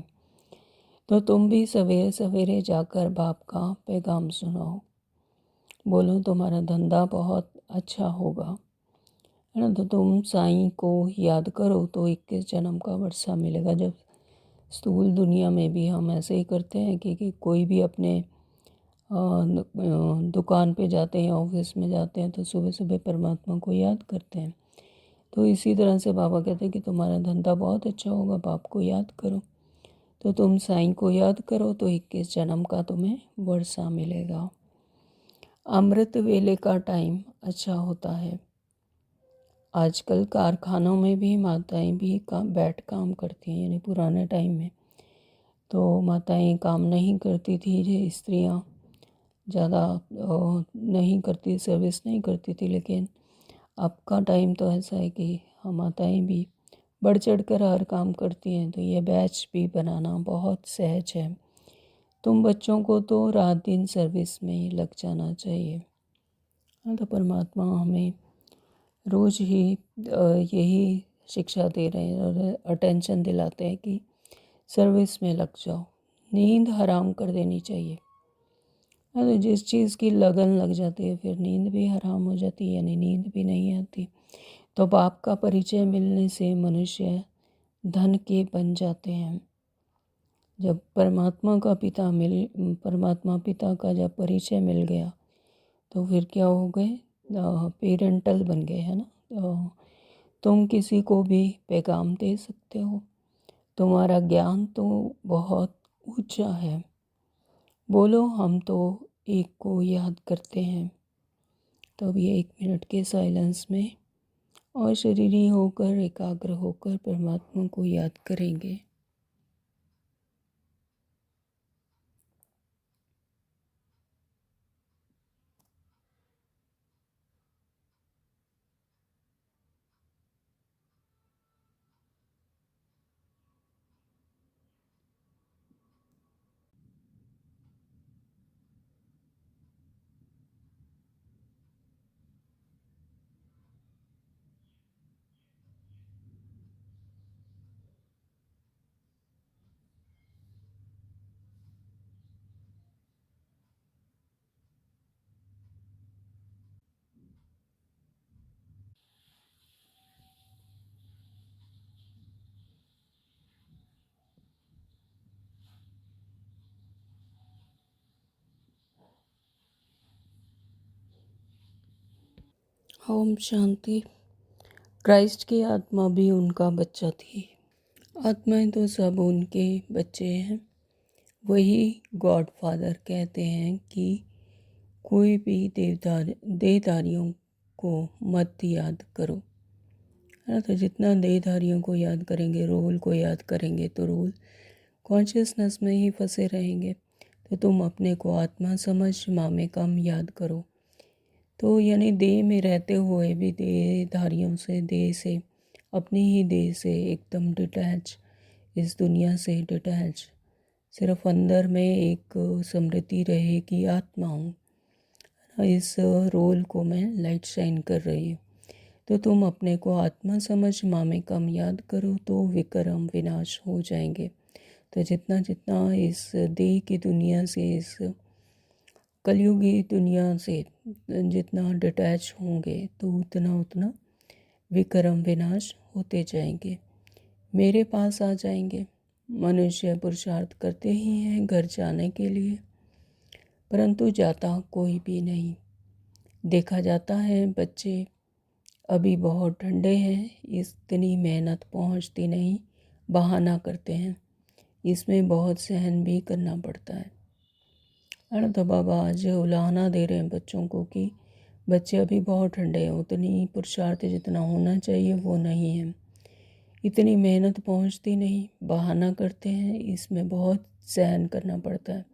तो तुम भी सवेरे सवेरे जाकर बाप का पैगाम सुनाओ, बोलो तुम्हारा धंधा बहुत अच्छा होगा, है ना। तो तुम साईं को याद करो तो 21 जन्म का वर्षा मिलेगा। जब स्थूल दुनिया में भी हम ऐसे ही करते हैं कि कोई भी अपने दुकान पे जाते हैं, ऑफिस में जाते हैं, तो सुबह सुबह परमात्मा को याद करते हैं। तो इसी तरह से बाबा कहते हैं कि तुम्हारा धंधा बहुत अच्छा होगा, बाप को याद करो। तो तुम साईं को याद करो तो 21 जन्म का तुम्हें वर्षा मिलेगा। अमृत वेले का टाइम अच्छा होता है। आजकल कारखानों में भी माताएं भी बैठ काम करती हैं। यानी पुराने टाइम में तो माताएं काम नहीं करती थी, ये स्त्रियां ज़्यादा नहीं करती, सर्विस नहीं करती थी। लेकिन अब का टाइम तो ऐसा है कि हम माताएं भी बढ़ चढ़ कर हर काम करती हैं। तो ये बैच भी बनाना बहुत सहज है। तुम बच्चों को तो रात दिन सर्विस में ही लग जाना चाहिए। हाँ, तो परमात्मा हमें रोज़ ही यही शिक्षा दे रहे हैं और अटेंशन दिलाते हैं कि सर्विस में लग जाओ। नींद हराम कर देनी चाहिए। हाँ, तो जिस चीज़ की लगन लग जाती है फिर नींद भी हराम हो जाती है, यानी नींद भी नहीं आती। तो बाप का परिचय मिलने से मनुष्य धन के बन जाते हैं। जब परमात्मा पिता का जब परिचय मिल गया तो फिर क्या हो गए, पेरेंटल बन गए, है ना। तुम किसी को भी पैगाम दे सकते हो। तुम्हारा ज्ञान तो बहुत ऊंचा है। बोलो हम तो एक को याद करते हैं। तो अब ये 1 मिनट के साइलेंस में और शरीरी होकर एकाग्र होकर परमात्मा को याद करेंगे। ओम शांति। क्राइस्ट की आत्मा भी उनका बच्चा थी। आत्माएं तो सब उनके बच्चे हैं। वही गॉड फादर कहते हैं कि कोई भी देहधारियों को मत याद करो, है ना। तो जितना देहधारियों को याद करेंगे, रोल को याद करेंगे, तो रोल कॉन्शियसनेस में ही फंसे रहेंगे। तो तुम अपने को आत्मा समझ माँ कम याद करो। तो यानी देह में रहते हुए भी देहधारियों से, देह से, अपनी ही देह से एकदम डिटैच, इस दुनिया से डिटैच, सिर्फ अंदर में एक स्मृति रहे कि आत्मा हूँ, इस रोल को मैं लाइट शाइन कर रही हूँ। तो तुम अपने को आत्मा समझ माँ कम याद करो तो विक्रम विनाश हो जाएंगे। तो जितना जितना इस देह की दुनिया से, इस कलयुगी दुनिया से जितना डिटैच होंगे तो उतना उतना विक्रम विनाश होते जाएंगे, मेरे पास आ जाएंगे। मनुष्य पुरुषार्थ करते ही हैं घर जाने के लिए, परंतु जाता कोई भी नहीं। देखा जाता है बच्चे अभी बहुत ठंडे हैं, इतनी मेहनत पहुंचती नहीं, बहाना करते हैं। इसमें बहुत सहन भी करना पड़ता है ना। तो बाबा आज उलाहना दे रहे हैं बच्चों को कि बच्चे अभी बहुत ठंडे हैं, उतनी पुरुषार्थ जितना होना चाहिए वो नहीं है, इतनी मेहनत पहुंचती नहीं, बहाना करते हैं, इसमें बहुत सहन करना पड़ता है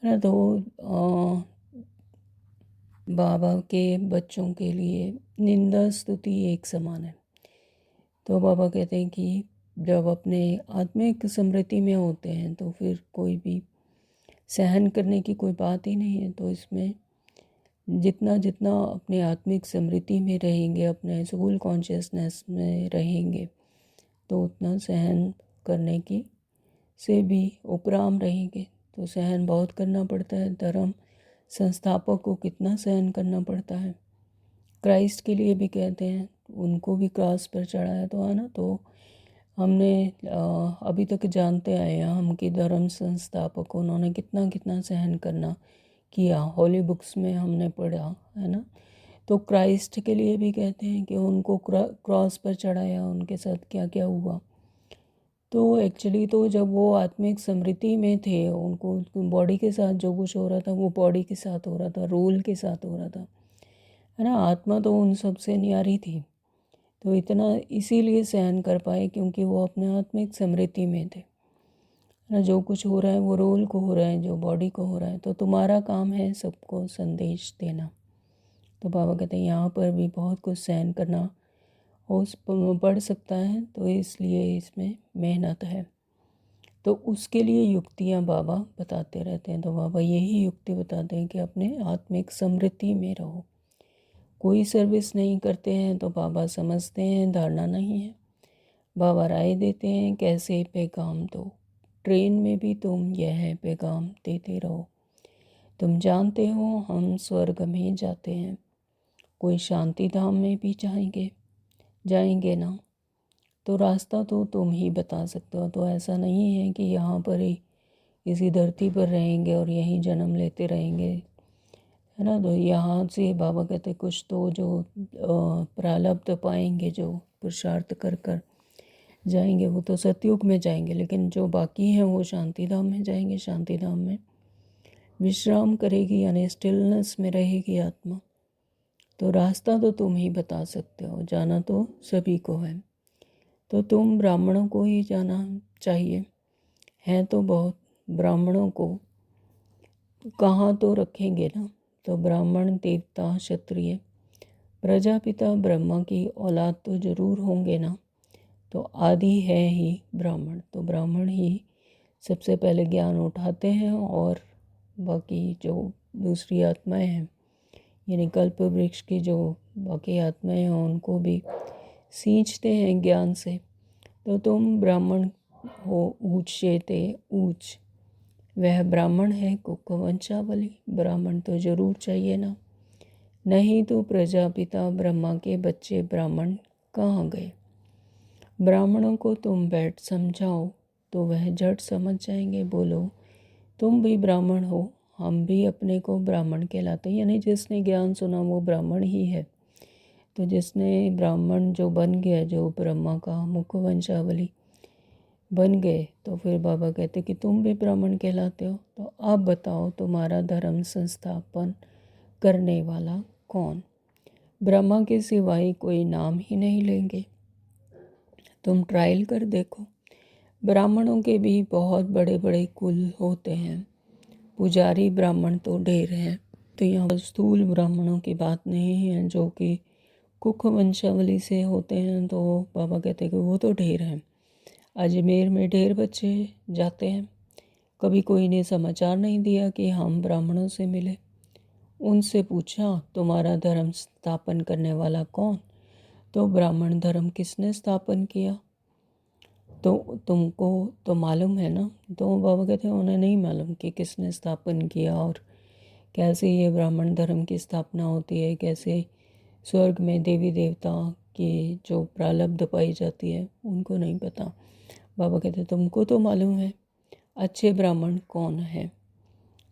ना। तो बाबा के बच्चों के लिए निंदा स्तुति एक समान है। तो बाबा कहते हैं कि जब अपने आत्मिक स्मृति में होते हैं तो फिर कोई भी सहन करने की कोई बात ही नहीं है। तो इसमें जितना जितना अपने आत्मिक स्मृति में रहेंगे, अपने सोल कॉन्शियसनेस में रहेंगे, तो उतना सहन करने की से भी उपराम रहेंगे। तो सहन बहुत करना पड़ता है। धर्म संस्थापक को कितना सहन करना पड़ता है। क्राइस्ट के लिए भी कहते हैं, उनको भी क्रॉस पर चढ़ाया तो है ना। तो हमने अभी तक जानते आए हैं हम कि धर्म संस्थापक उन्होंने कितना कितना सहन करना किया, होली बुक्स में हमने पढ़ा है ना। तो क्राइस्ट के लिए भी कहते हैं कि उनको क्रॉस पर चढ़ाया, उनके साथ क्या क्या हुआ। तो एक्चुअली तो जब वो आत्मिक स्मृति में थे, उनको बॉडी के साथ जो कुछ हो रहा था वो बॉडी के साथ हो रहा था, रोल के साथ हो रहा था, है ना। आत्मा तो उन सब से न्यारी थी। तो इतना इसीलिए सहन कर पाए क्योंकि वो अपने आत्मिक स्मृति में थे, है ना। जो कुछ हो रहा है वो रोल को हो रहा है, जो बॉडी को हो रहा है। तो तुम्हारा काम है सबको संदेश देना। तो बाबा कहते हैं यहाँ पर भी बहुत कुछ सहन करना हो पड़ सकता है, तो इसलिए इसमें मेहनत है। तो उसके लिए युक्तियाँ बाबा बताते रहते हैं। तो बाबा यही युक्ति बताते हैं कि अपने आत्मिक स्मृति में रहो। कोई सर्विस नहीं करते हैं तो बाबा समझते हैं धारणा नहीं है। बाबा राय देते हैं कैसे पैगाम दो। ट्रेन में भी तुम यह पैगाम देते रहो। तुम जानते हो हम स्वर्ग में जाते हैं, कोई शांति धाम में भी जाएंगे ना। तो रास्ता तो तुम ही बता सकते हो। तो ऐसा नहीं है कि यहाँ पर ही इसी धरती पर रहेंगे और यहीं जन्म लेते रहेंगे, है ना। तो यहाँ से बाबा कहते कुछ तो जो प्रारब्ध पाएंगे, जो पुरुषार्थ कर कर जाएंगे, वो तो सतयुग में जाएंगे, लेकिन जो बाकी हैं वो शांति धाम में जाएंगे। शांति धाम में विश्राम करेगी, यानी स्टिलनेस में रहेगी आत्मा। तो रास्ता तो तुम ही बता सकते हो, जाना तो सभी को है। तो तुम ब्राह्मणों को ही जाना चाहिए, हैं तो बहुत ब्राह्मणों को कहाँ तो रखेंगे ना। तो ब्राह्मण देवता क्षत्रिय प्रजापिता ब्रह्मा की औलाद तो जरूर होंगे ना। तो आदि है ही ब्राह्मण। तो ब्राह्मण ही सबसे पहले ज्ञान उठाते हैं और बाकी जो दूसरी आत्माएं हैं, यानी कल्प वृक्ष की जो बाकी आत्माएं हैं, उनको भी सींचते हैं ज्ञान से। तो तुम ब्राह्मण हो, ऊंचेते ऊंच, वह ब्राह्मण है कुकवंशावली। ब्राह्मण तो जरूर चाहिए ना, नहीं तो प्रजापिता ब्रह्मा के बच्चे ब्राह्मण कहाँ गए। ब्राह्मणों को तुम बैठ समझाओ तो वह झट समझ जाएंगे। बोलो तुम भी ब्राह्मण हो, हम भी अपने को ब्राह्मण कहलाते हैं, यानी जिसने ज्ञान सुना वो ब्राह्मण ही है। तो जिसने ब्राह्मण जो बन गया, जो ब्रह्मा का मुख्य वंशावली बन गए, तो फिर बाबा कहते कि तुम भी ब्राह्मण कहलाते हो, तो आप बताओ तुम्हारा धर्म संस्थापन करने वाला कौन? ब्रह्मा के सिवाय कोई नाम ही नहीं लेंगे। तुम ट्रायल कर देखो। ब्राह्मणों के भी बहुत बड़े बड़े कुल होते हैं, पुजारी ब्राह्मण तो ढेर हैं। तो यहाँ स्थूल ब्राह्मणों की बात नहीं है जो कि कुख वंशावली से होते हैं, तो बाबा कहते हैं कि वो तो ढेर हैं। अजमेर में ढेर बच्चे जाते हैं, कभी कोई ने समाचार नहीं दिया कि हम ब्राह्मणों से मिले। उनसे पूछा तुम्हारा धर्म स्थापन करने वाला कौन? तो ब्राह्मण धर्म किसने स्थापन किया? तो तुमको तो मालूम है ना? तो बाबा कहते हैं उन्हें नहीं मालूम कि किसने स्थापन किया और कैसे ये ब्राह्मण धर्म की स्थापना होती है, कैसे स्वर्ग में देवी देवता की जो प्रारब्ध पाई जाती है उनको नहीं पता। बाबा कहते तुमको तो मालूम है। अच्छे ब्राह्मण कौन है?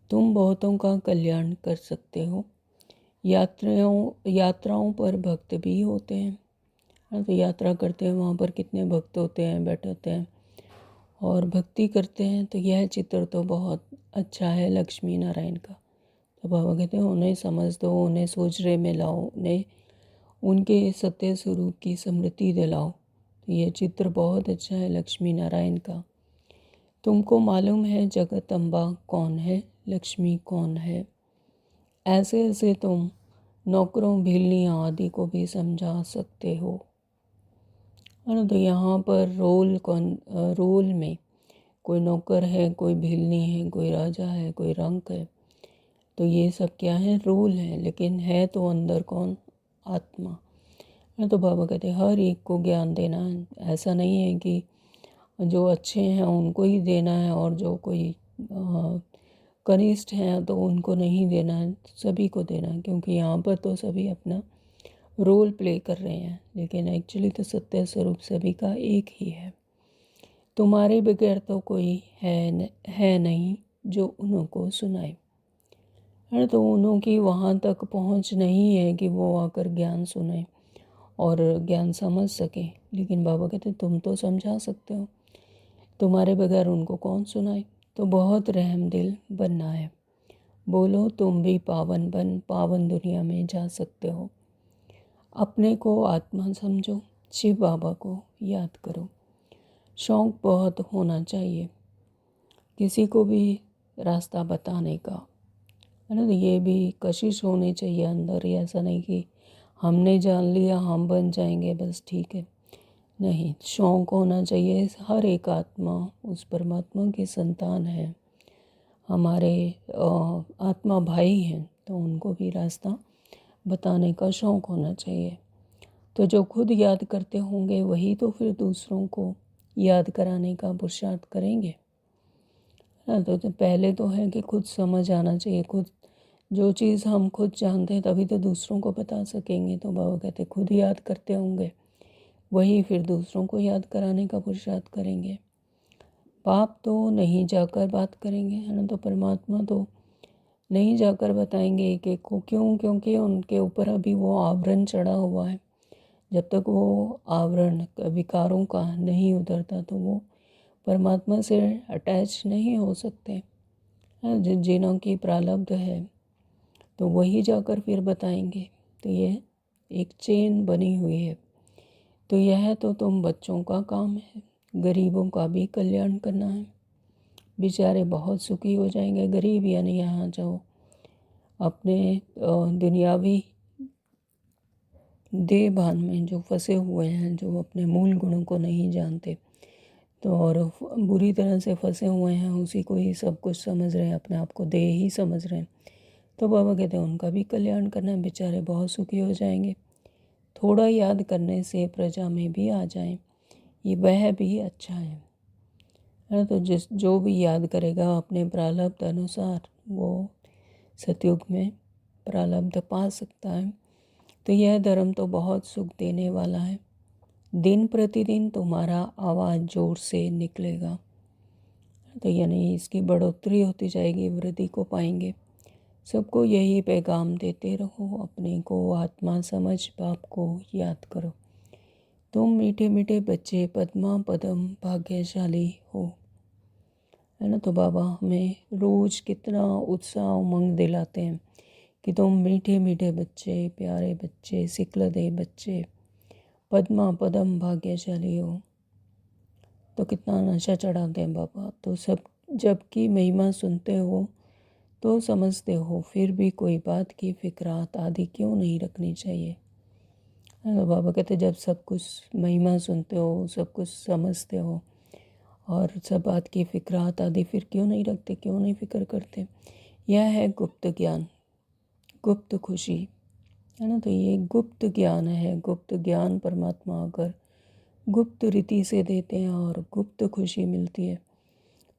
तुम बहुतों का कल्याण कर सकते हो। यात्राओं पर भक्त भी होते हैं। तो यात्रा करते हैं, वहाँ पर कितने भक्त होते हैं, बैठे होते हैं और भक्ति करते हैं। तो यह चित्र तो बहुत अच्छा है लक्ष्मी नारायण का। तो बाबा कहते हैं उन्हें समझ दो, उन्हें सोचने में लाओ, उन्हें उनके सत्य स्वरूप की स्मृति दिलाओ। तो ये चित्र बहुत अच्छा है लक्ष्मी नारायण का। तुमको मालूम है जगदम्बा कौन है, लक्ष्मी कौन है? ऐसे ऐसे तुम नौकरों, भिल्लियाँ आदि को भी समझा सकते हो, है ना। तो यहाँ पर रोल में कोई नौकर है, कोई भिल्ली है, कोई राजा है, कोई रंक है। तो ये सब क्या है? रोल है, लेकिन है तो अंदर कौन? आत्मा। तो बाबा कहते हैं हर एक को ज्ञान देना है। ऐसा नहीं है कि जो अच्छे हैं उनको ही देना है और जो कोई कनिष्ठ हैं तो उनको नहीं देना है, सभी को देना है। क्योंकि यहाँ पर तो सभी अपना रोल प्ले कर रहे हैं, लेकिन एक्चुअली तो सत्य स्वरूप सभी का एक ही है। तुम्हारे बगैर तो कोई है नहीं जो उनको सुनाए, है। तो उनकी वहाँ तक पहुँच नहीं है कि वो आकर ज्ञान सुने और ज्ञान समझ सके। लेकिन बाबा कहते तुम तो समझा सकते हो, तुम्हारे बगैर उनको कौन सुनाए? तो बहुत रहम दिल बनना है। बोलो तुम भी पावन बन पावन दुनिया में जा सकते हो। अपने को आत्मा समझो, शिव बाबा को याद करो। शौक़ बहुत होना चाहिए किसी को भी रास्ता बताने का, है ना। तो ये भी कशिश होनी चाहिए अंदर। ऐसा नहीं कि हमने जान लिया हम बन जाएंगे बस, ठीक है, नहीं। शौक़ होना चाहिए। हर एक आत्मा उस परमात्मा की संतान है, हमारे आत्मा भाई हैं, तो उनको भी रास्ता बताने का शौक़ होना चाहिए। तो जो खुद याद करते होंगे वही तो फिर दूसरों को याद कराने का पुरुषार्थ करेंगे। तो पहले तो है कि खुद समझ आना चाहिए। खुद जो चीज़ हम खुद जानते हैं तभी तो दूसरों को बता सकेंगे। तो बाबा कहते खुद याद करते होंगे वही फिर दूसरों को याद कराने का पुरुषार्थ करेंगे। पाप तो नहीं जाकर बात करेंगे, है ना। तो परमात्मा तो नहीं जाकर बताएंगे एक एक को। क्यों? क्योंकि उनके ऊपर अभी वो आवरण चढ़ा हुआ है। जब तक वो आवरण विकारों का नहीं उतरता तो वो परमात्मा से अटैच नहीं हो सकते। जिन्हों की प्रारब्ध है तो वही जाकर फिर बताएंगे। तो ये एक चेन बनी हुई है। तो यह तो तुम बच्चों का काम है, गरीबों का भी कल्याण करना है। बेचारे बहुत सुखी हो जाएंगे गरीब, यानी यहाँ जो अपने दुनियावी देह भान में जो फंसे हुए हैं, जो अपने मूल गुणों को नहीं जानते, तो और बुरी तरह से फंसे हुए हैं, उसी को ही सब कुछ समझ रहे हैं, अपने आप को देह ही समझ रहे हैं। तो बाबा कहते हैं उनका भी कल्याण करना है, बेचारे बहुत सुखी हो जाएंगे। थोड़ा याद करने से प्रजा में भी आ जाएं, ये वह भी अच्छा है। तो जो भी याद करेगा अपने प्रारब्ध अनुसार वो सतयुग में प्रारब्ध पा सकता है। तो यह धर्म तो बहुत सुख देने वाला है। दिन प्रतिदिन तुम्हारा आवाज़ जोर से निकलेगा, तो यानी इसकी बढ़ोतरी होती जाएगी, वृद्धि को पाएंगे। सबको यही पैगाम देते रहो, अपने को आत्मा समझ बाप को याद करो। तुम मीठे मीठे बच्चे पद्मा पदम भाग्यशाली हो, है ना। तो बाबा हमें रोज़ कितना उत्साह उमंग दिलाते हैं कि तुम मीठे मीठे बच्चे, प्यारे बच्चे, सिकलदे बच्चे, पद्मा पदम भाग्यशाली हो। तो कितना नशा चढ़ाते हैं बाबा। तो सब जबकि महिमा सुनते हो तो समझते हो, फिर भी कोई बात की फिक्रात आदि क्यों नहीं रखनी चाहिए। तो बाबा कहते जब सब कुछ महिमा सुनते हो, सब कुछ समझते हो और सब बात की फिक्रात आदि फिर क्यों नहीं रखते, क्यों नहीं फिक्र करते। यह है गुप्त ज्ञान, गुप्त खुशी, है ना। तो ये गुप्त ज्ञान है। गुप्त ज्ञान परमात्मा अगर गुप्त रीति से देते हैं और गुप्त खुशी मिलती है।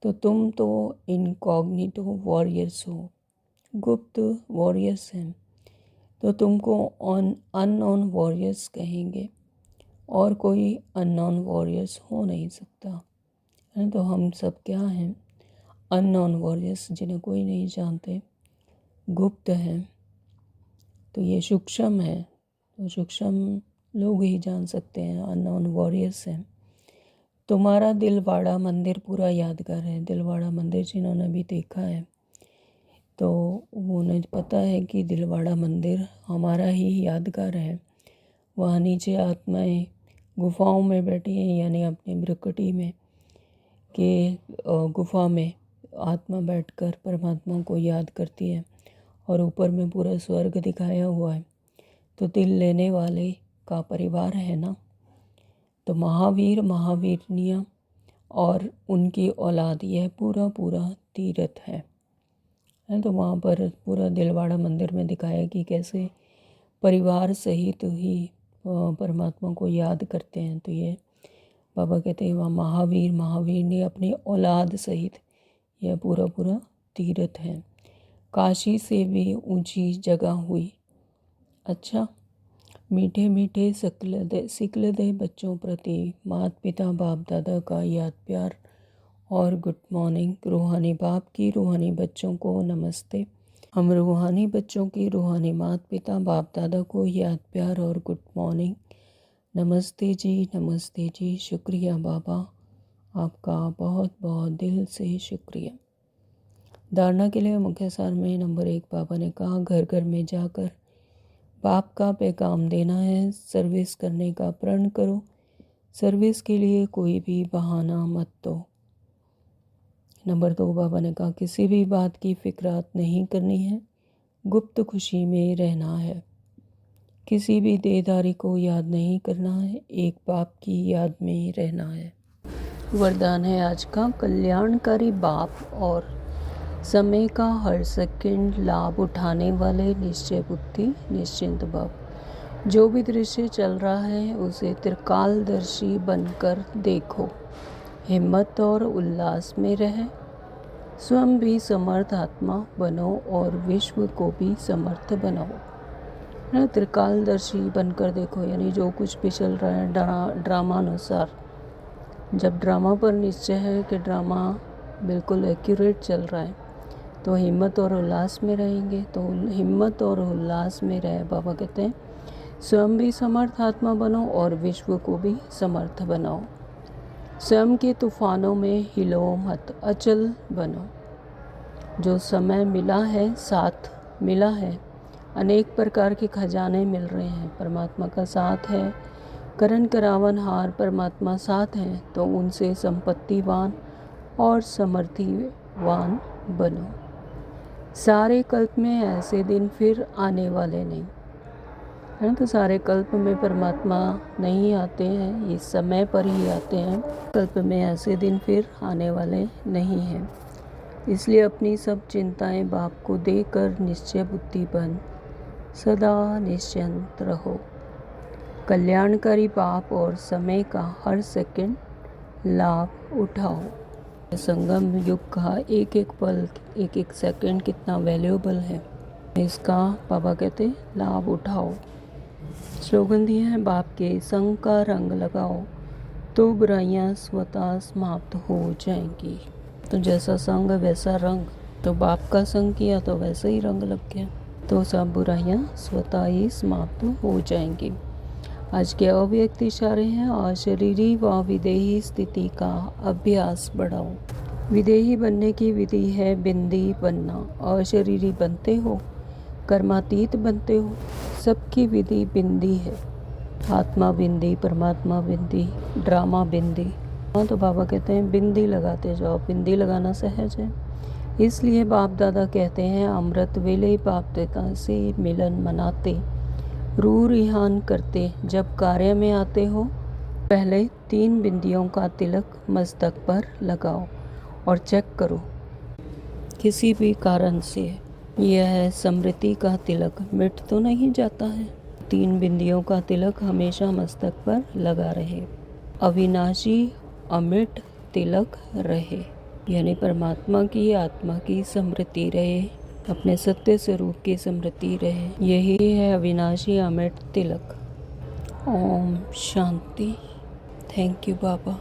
तो तुम तो इनकॉग्निटो वॉरियर्स हो, गुप्त वॉरियर्स हैं। तो तुमको अननोन वॉरियर्स कहेंगे और कोई अननोन वॉरियर्स हो नहीं सकता, है। तो हम सब क्या हैं, अननोन वॉरियर्स, जिन्हें कोई नहीं जानते, गुप्त हैं। तो ये सूक्ष्म है, तो सूक्ष्म लोग ही जान सकते हैं, अननोन वॉरियर्स हैं। तुम्हारा दिलवाड़ा मंदिर पूरा यादगार है। दिलवाड़ा मंदिर जिन्होंने भी देखा है तो उन्हें पता है कि दिलवाड़ा मंदिर हमारा ही यादगार है। वहाँ नीचे आत्माएं गुफाओं में बैठी हैं, यानी अपनी भ्रकुटी में के गुफा में आत्मा बैठकर परमात्मा को याद करती है और ऊपर में पूरा स्वर्ग दिखाया हुआ है। तो दिल लेने वाले का परिवार है ना। तो महावीर महावीरनियाँ और उनकी औलाद, यह पूरा पूरा तीर्थ है। तो वहाँ पर पूरा दिलवाड़ा मंदिर में दिखाया कि कैसे परिवार सहित ही परमात्मा को याद करते हैं। तो ये बाबा कहते हैं वहाँ महावीर महावीर ने अपनी औलाद सहित, यह पूरा पूरा तीर्थ है। काशी से भी ऊंची जगह हुई। अच्छा, मीठे मीठे सिकलदे बच्चों प्रति माता पिता बाप दादा का याद प्यार और गुड मॉर्निंग। रूहानी बाप की रूहानी बच्चों को नमस्ते। हम रूहानी बच्चों की रूहानी माता पिता बाप दादा को याद प्यार और गुड मॉर्निंग। नमस्ते जी, शुक्रिया बाबा, आपका बहुत बहुत दिल से शुक्रिया। धारणा के लिए मुख्य सार में नंबर 1 बाबा ने कहा घर घर में जाकर बाप का पैगाम देना है। सर्विस करने का प्रण करो। सर्विस के लिए कोई भी बहाना मत दो। नंबर 2 बाबा ने कहा किसी भी बात की फिक्रात नहीं करनी है, गुप्त खुशी में रहना है। किसी भी देहधारी को याद नहीं करना है, एक बाप की याद में रहना है। वरदान है आज का, कल्याणकारी बाप और समय का हर सेकंड लाभ उठाने वाले निश्चय बुद्धि निश्चिंत भाव। जो भी दृश्य चल रहा है उसे त्रिकालदर्शी बनकर देखो। हिम्मत और उल्लास में रहे। स्वयं भी समर्थ आत्मा बनो और विश्व को भी समर्थ बनाओ। त्रिकालदर्शी बनकर देखो, यानी जो कुछ भी चल रहा है ड्रामा अनुसार। जब ड्रामा पर निश्चय है कि ड्रामा बिल्कुल एक्यूरेट चल रहा है तो हिम्मत और उल्लास में रहेंगे। तो हिम्मत और उल्लास में रहे। बाबा कहते हैं स्वयं भी समर्थ आत्मा बनो और विश्व को भी समर्थ बनाओ। स्वयं के तूफानों में हिलो मत, अचल बनो। जो समय मिला है, साथ मिला है, अनेक प्रकार के खजाने मिल रहे हैं, परमात्मा का साथ है। करण करावन हार परमात्मा साथ हैं, तो उनसे संपत्तिवान और समृद्धिवान बनो। सारे कल्प में ऐसे दिन फिर आने वाले नहीं, है ना। तो सारे कल्प में परमात्मा नहीं आते हैं, इस समय पर ही आते हैं। कल्प में ऐसे दिन फिर आने वाले नहीं हैं। इसलिए अपनी सब चिंताएं बाप को देकर निश्चय बुद्धि बन सदा निश्चिंत रहो। कल्याणकारी बाप और समय का हर सेकंड लाभ उठाओ। संगम युग का एक एक पल, एक एक सेकंड कितना वैल्यूएबल है, इसका बाबा कहते लाभ उठाओ। स्लोगन दिए हैं बाप के संग का रंग लगाओ तो बुराइयां स्वतः समाप्त हो जाएंगी। तो जैसा संग वैसा रंग, तो बाप का संग किया तो वैसे ही रंग लग गया, तो सब बुराइयां स्वतः ही समाप्त हो जाएंगी। आज के अव्यक्त इशारे हैं, अशरीरी व विदेही स्थिति का अभ्यास बढ़ाओ। विदेही बनने की विधि है बिंदी बनना। अशरीरी बनते हो, कर्मातीत बनते हो, सबकी विधि बिंदी है। आत्मा बिंदी, परमात्मा बिंदी, ड्रामा बिंदी। हाँ, तो बाबा कहते हैं बिंदी लगाते जाओ। बिंदी लगाना सहज है, इसलिए बाप दादा कहते हैं अमृत वेले बाप दादा से मिलन मनाते, रू रिहान करते। जब कार्य में आते हो पहले 3 बिंदियों का तिलक मस्तक पर लगाओ और चेक करो किसी भी कारण से यह स्मृति का तिलक मिट तो नहीं जाता है। 3 बिंदियों का तिलक हमेशा मस्तक पर लगा रहे, अविनाशी अमिट तिलक रहे, यानी परमात्मा की आत्मा की स्मृति रहे, अपने सत्य स्वरूप की स्मृति रहे। यही है अविनाशी अमिट तिलक। Om Shanti. Thank you Baba.